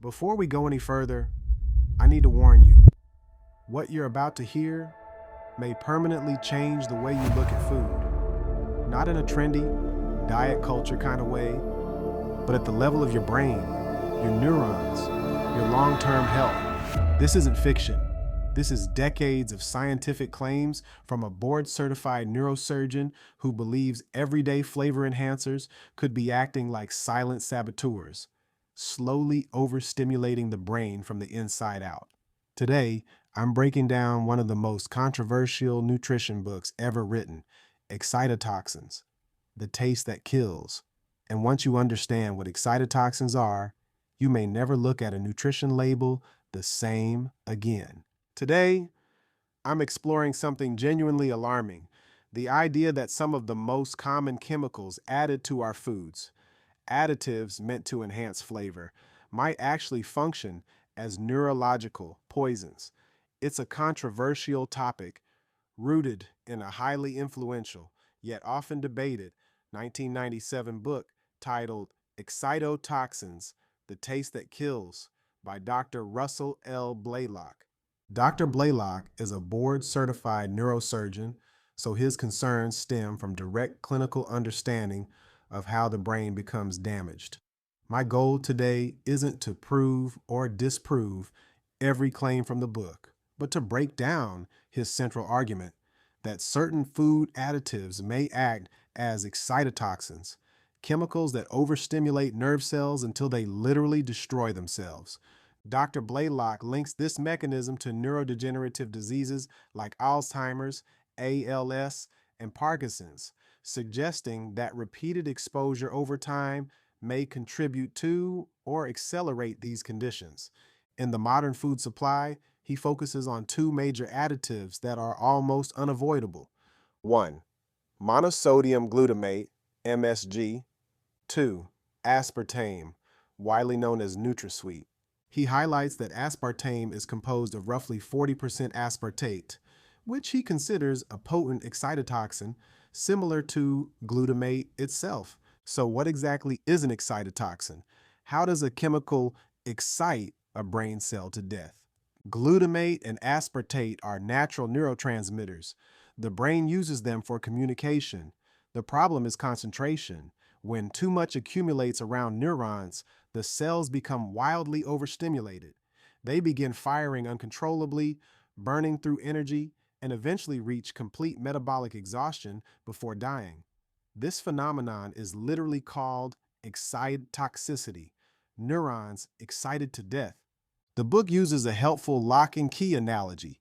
Before we go any further, I need to warn you. What you're about to hear may permanently change the way you look at food. Not in a trendy, diet culture kind of way, but at the level of your brain, your neurons, your long-term health. This isn't fiction. This is decades of scientific claims from a board-certified neurosurgeon who believes everyday flavor enhancers could be acting like silent saboteurs, slowly overstimulating the brain from the inside out. Today, I'm breaking down one of the most controversial nutrition books ever written, Excitotoxins, The Taste That Kills. And once you understand what excitotoxins are, you may never look at a nutrition label the same again. Today, I'm exploring something genuinely alarming, the idea that some of the most common chemicals added to our foods, additives meant to enhance flavor, might actually function as neurological poisons. It's a controversial topic rooted in a highly influential, yet often debated, 1997 book titled Excitotoxins, The Taste That Kills by Dr. Russell L. Blaylock. Dr. Blaylock is a board-certified neurosurgeon, so his concerns stem from direct clinical understanding of how the brain becomes damaged. My goal today isn't to prove or disprove every claim from the book, but to break down his central argument that certain food additives may act as excitotoxins, chemicals that overstimulate nerve cells until they literally destroy themselves. Dr. Blaylock links this mechanism to neurodegenerative diseases like Alzheimer's, ALS, and Parkinson's, suggesting that repeated exposure over time may contribute to or accelerate these conditions. In the modern food supply, he focuses on two major additives that are almost unavoidable. 1. Monosodium glutamate, MSG. 2. Aspartame, widely known as NutraSweet. He highlights that aspartame is composed of roughly 40% aspartate, which he considers a potent excitotoxin similar to glutamate itself. So what exactly is an excitotoxin? How does a chemical excite a brain cell to death? Glutamate and aspartate are natural neurotransmitters. The brain uses them for communication. The problem is concentration. When too much accumulates around neurons, the cells become wildly overstimulated. They begin firing uncontrollably, burning through energy, and eventually reach complete metabolic exhaustion before dying. This phenomenon is literally called excitotoxicity, neurons excited to death. The book uses a helpful lock and key analogy.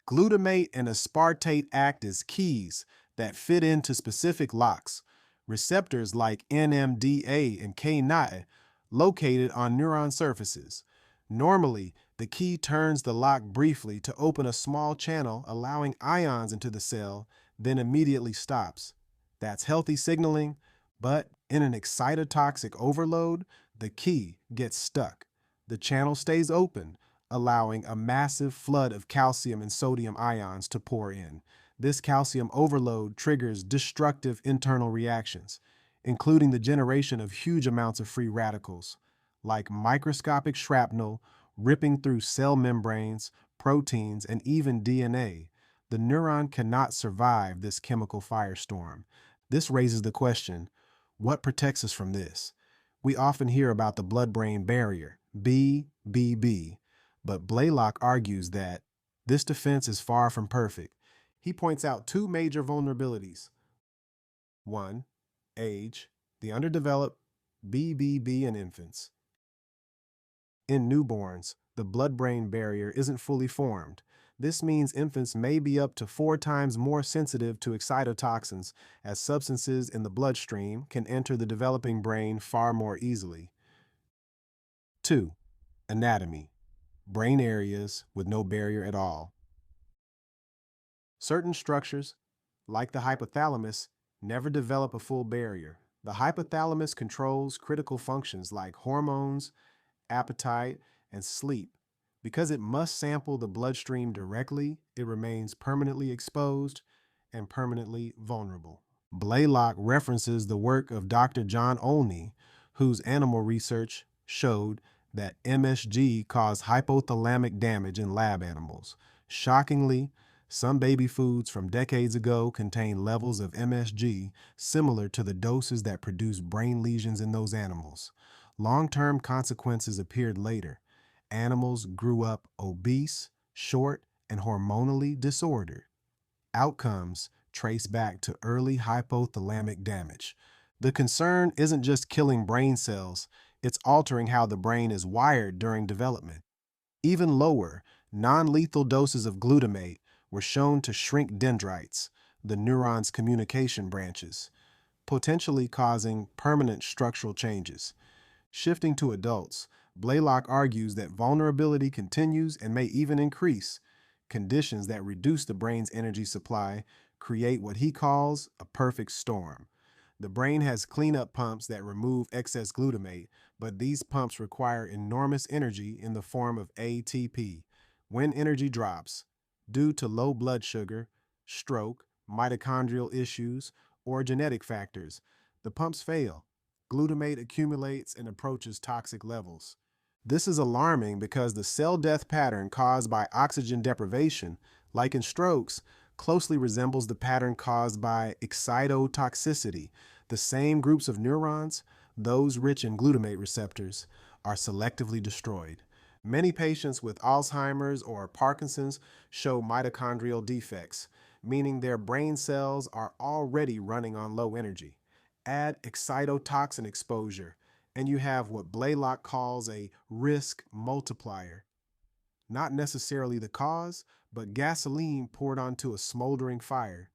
Glutamate and aspartate act as keys that fit into specific locks, receptors like NMDA and K9 located on neuron surfaces. Normally, the key turns the lock briefly to open a small channel, allowing ions into the cell, then immediately stops. That's healthy signaling, but in an excitotoxic overload, the key gets stuck. The channel stays open, allowing a massive flood of calcium and sodium ions to pour in. This calcium overload triggers destructive internal reactions, including the generation of huge amounts of free radicals, like microscopic shrapnel ripping through cell membranes, proteins, and even DNA. The neuron cannot survive this chemical firestorm. This raises the question, what protects us from this? We often hear about the blood-brain barrier, BBB, but Blaylock argues that this defense is far from perfect. He points out two major vulnerabilities. 1. Age, the underdeveloped BBB in infants. In newborns, the blood-brain barrier isn't fully formed. This means infants may be up to 4 times more sensitive to excitotoxins, as substances in the bloodstream can enter the developing brain far more easily. 2. Anatomy, brain areas with no barrier at all. Certain structures, like the hypothalamus, never develop a full barrier. The hypothalamus controls critical functions like hormones, appetite, and sleep. Because it must sample the bloodstream directly, it remains permanently exposed and permanently vulnerable. Blaylock references the work of Dr. John Olney, whose animal research showed that MSG caused hypothalamic damage in lab animals. Shockingly, some baby foods from decades ago contain levels of MSG similar to the doses that produced brain lesions in those animals. Long-term consequences appeared later. Animals grew up obese, short, and hormonally disordered. Outcomes trace back to early hypothalamic damage. The concern isn't just killing brain cells, it's altering how the brain is wired during development. Even lower, non-lethal doses of glutamate were shown to shrink dendrites, the neuron's communication branches, potentially causing permanent structural changes. Shifting to adults, Blaylock argues that vulnerability continues and may even increase. Conditions that reduce the brain's energy supply create what he calls a perfect storm. The brain has cleanup pumps that remove excess glutamate, but these pumps require enormous energy in the form of ATP. When energy drops, due to low blood sugar, stroke, mitochondrial issues, or genetic factors, the pumps fail. Glutamate accumulates and approaches toxic levels. This is alarming because the cell death pattern caused by oxygen deprivation, like in strokes, closely resembles the pattern caused by excitotoxicity. The same groups of neurons, those rich in glutamate receptors, are selectively destroyed. Many patients with Alzheimer's or Parkinson's show mitochondrial defects, meaning their brain cells are already running on low energy. Add excitotoxin exposure, and you have what Blaylock calls a risk multiplier. Not necessarily the cause, but gasoline poured onto a smoldering fire.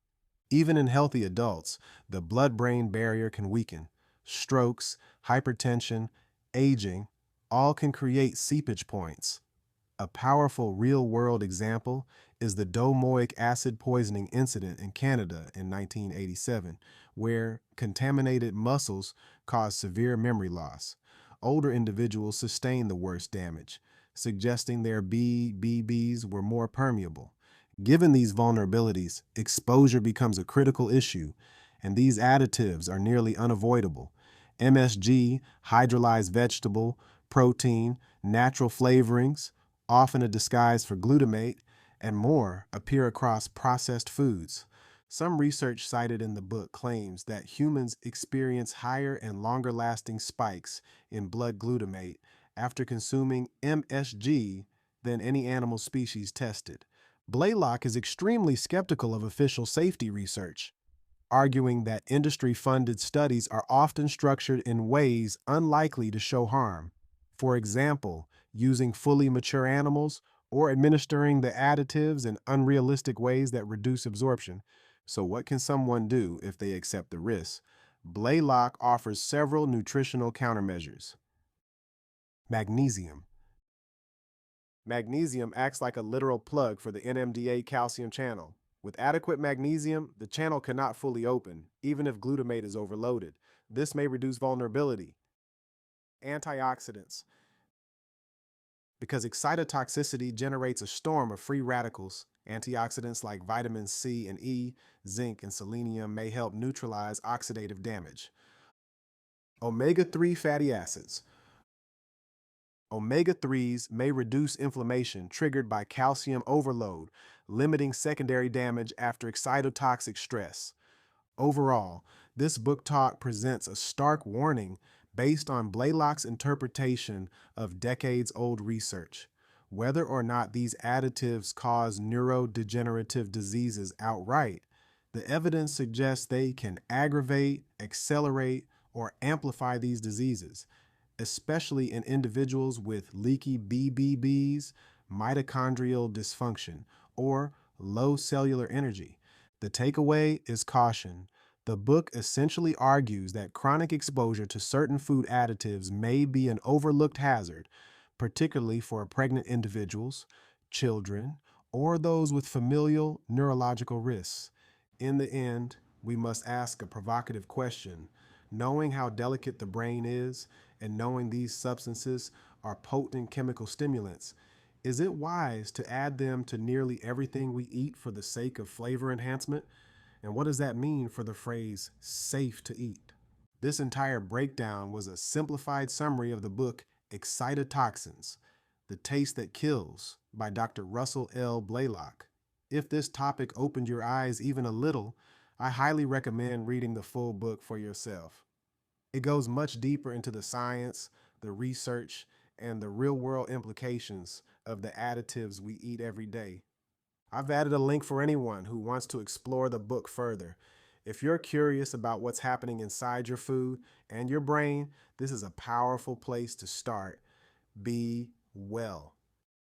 Even in healthy adults, the blood-brain barrier can weaken. Strokes, hypertension, aging, all can create seepage points. A powerful real-world example is the domoic acid poisoning incident in Canada in 1987, where contaminated mussels caused severe memory loss. Older individuals sustained the worst damage, suggesting their BBBs were more permeable. Given these vulnerabilities, exposure becomes a critical issue, and these additives are nearly unavoidable. MSG, hydrolyzed vegetable, protein, natural flavorings, often a disguise for glutamate, and more appear across processed foods. Some research cited in the book claims that humans experience higher and longer-lasting spikes in blood glutamate after consuming MSG than any animal species tested. Blaylock is extremely skeptical of official safety research, arguing that industry-funded studies are often structured in ways unlikely to show harm. For example, using fully mature animals or administering the additives in unrealistic ways that reduce absorption. So what can someone do if they accept the risk? Blaylock offers several nutritional countermeasures. Magnesium. Magnesium acts like a literal plug for the NMDA calcium channel. With adequate magnesium, the channel cannot fully open, even if glutamate is overloaded. This may reduce vulnerability. Antioxidants. Because excitotoxicity generates a storm of free radicals, antioxidants like vitamins C and E, zinc, and selenium may help neutralize oxidative damage. Omega-3 fatty acids. Omega-3s may reduce inflammation triggered by calcium overload, limiting secondary damage after excitotoxic stress. Overall, this book talk presents a stark warning based on Blaylock's interpretation of decades-old research. Whether or not these additives cause neurodegenerative diseases outright, the evidence suggests they can aggravate, accelerate, or amplify these diseases, especially in individuals with leaky BBBs, mitochondrial dysfunction, or low cellular energy. The takeaway is caution. The book essentially argues that chronic exposure to certain food additives may be an overlooked hazard, particularly for pregnant individuals, children, or those with familial neurological risks. In the end, we must ask a provocative question. Knowing how delicate the brain is and knowing these substances are potent chemical stimulants, is it wise to add them to nearly everything we eat for the sake of flavor enhancement? And what does that mean for the phrase safe to eat? This entire breakdown was a simplified summary of the book Excitotoxins, The Taste That Kills by Dr. Russell L. Blaylock. If this topic opened your eyes even a little, I highly recommend reading the full book for yourself. It goes much deeper into the science, the research, and the real-world implications of the additives we eat every day. I've added a link for anyone who wants to explore the book further. If you're curious about what's happening inside your food and your brain, this is a powerful place to start. Be well.